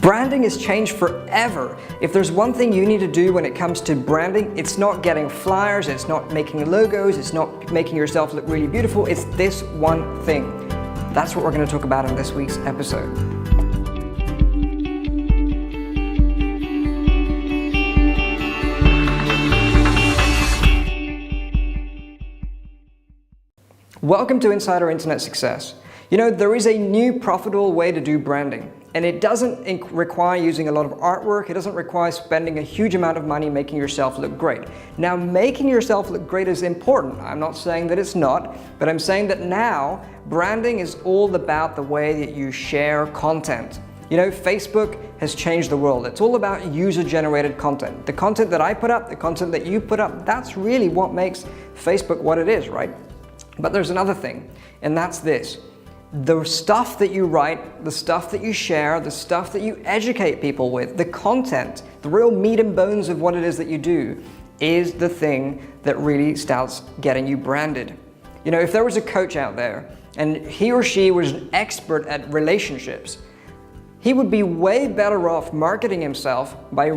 Branding has changed forever. If there's one thing you need to do when it comes to branding, it's not getting flyers, it's not making logos, it's not making yourself look really beautiful, it's this one thing. That's what we're going to talk about in this week's episode. Welcome to Insider Internet Success. You know, there is a new profitable way to do branding, and it doesn't require using a lot of artwork, it doesn't require spending a huge amount of money making yourself look great. Now, making yourself look great is important. I'm not saying that it's not, but I'm saying that now branding is all about the way that you share content. You know, Facebook has changed the world. It's all about user-generated content. The content that I put up, the content that you put up, that's really what makes Facebook what it is, right? But there's another thing, and that's this. The stuff that you write, the stuff that you share, the stuff that you educate people with, the content, the real meat and bones of what it is that you do is the thing that really starts getting you branded. You know, if there was a coach out there and he or she was an expert at relationships, he would be way better off marketing himself by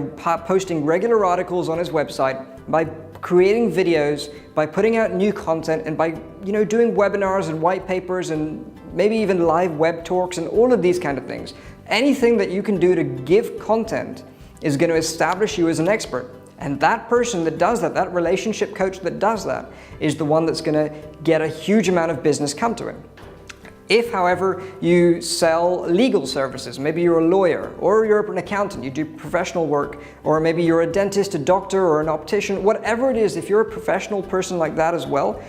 posting regular articles on his website, by creating videos, by putting out new content, and by, doing webinars and white papers and maybe even live web talks and all of these kind of things. Anything that you can do to give content is going to establish you as an expert. And that person that does that, that relationship coach that does that, is the one that's going to get a huge amount of business come to him. If, however, you sell legal services, maybe you're a lawyer or you're an accountant, you do professional work, or maybe you're a dentist, a doctor, or an optician, whatever it is, if you're a professional person like that as well,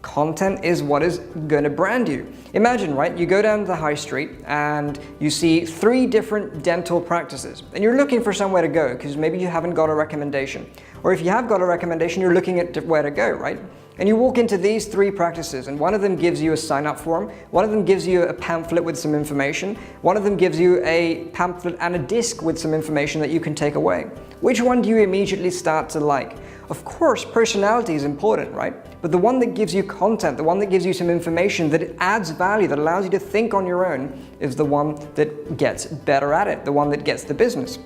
content is what is going to brand you. Imagine, right, you go down to the high street and you see 3 different dental practices and you're looking for somewhere to go because maybe you haven't got a recommendation. Or if you have got a recommendation, you're looking at where to go, right? And you walk into these 3 practices and one of them gives you a sign-up form, one of them gives you a pamphlet with some information, one of them gives you a pamphlet and a disc with some information that you can take away. Which one do you immediately start to like? Of course, personality is important, right? But the one that gives you content, the one that gives you some information that adds value, that allows you to think on your own, is the one that gets better at it, the one that gets the business.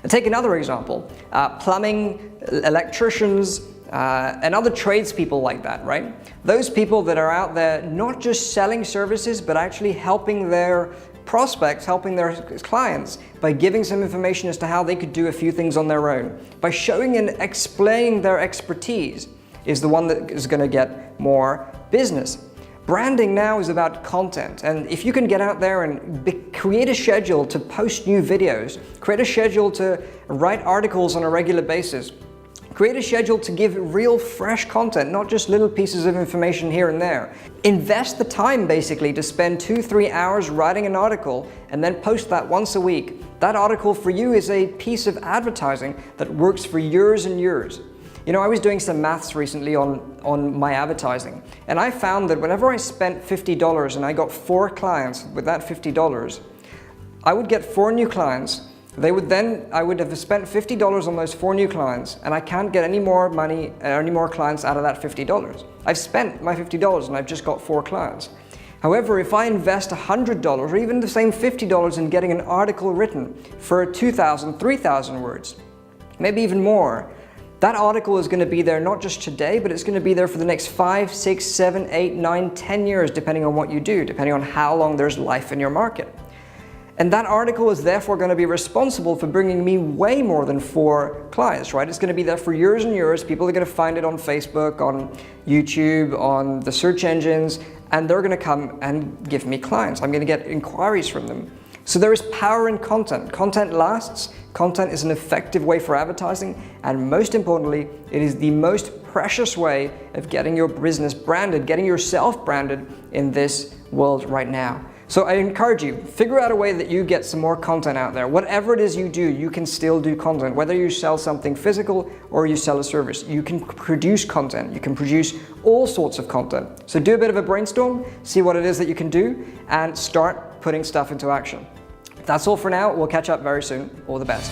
And take another example, plumbing, electricians, and other tradespeople like that, right? Those people that are out there not just selling services, but actually helping their prospects, helping their clients by giving some information as to how they could do a few things on their own. By showing and explaining their expertise is the one that is going to get more business. Branding now is about content, and if you can get out there and create a schedule to post new videos, create a schedule to write articles on a regular basis, create a schedule to give real fresh content, not just little pieces of information here and there. Invest the time basically to spend 2-3 hours writing an article and then post that once a week. That article for you is a piece of advertising that works for years and years. You know, I was doing some maths recently on my advertising, and I found that whenever I spent $50 and I got 4 clients with that $50, I would get 4 new clients. I would have spent $50 on those 4 new clients, and I can't get any more money or any more clients out of that $50. I've spent my $50 and I've just got 4 clients. However, if I invest $100 or even the same $50 in getting an article written for 2,000, 3,000 words, maybe even more, that article is going to be there not just today, but it's going to be there for the next 5, 6, 7, 8, 9, 10 years, depending on what you do, depending on how long there's life in your market. And that article is therefore going to be responsible for bringing me way more than 4 clients, right? It's going to be there for years and years. People are going to find it on Facebook, on YouTube, on the search engines, and they're going to come and give me clients. I'm going to get inquiries from them. So there is power in content. Content lasts. Content is an effective way for advertising, and most importantly, it is the most precious way of getting your business branded, getting yourself branded in this world right now. So I encourage you, figure out a way that you get some more content out there. Whatever it is you do, you can still do content. Whether you sell something physical or you sell a service, you can produce content. You can produce all sorts of content. So do a bit of a brainstorm, see what it is that you can do, and start putting stuff into action. That's all for now. We'll catch up very soon. All the best.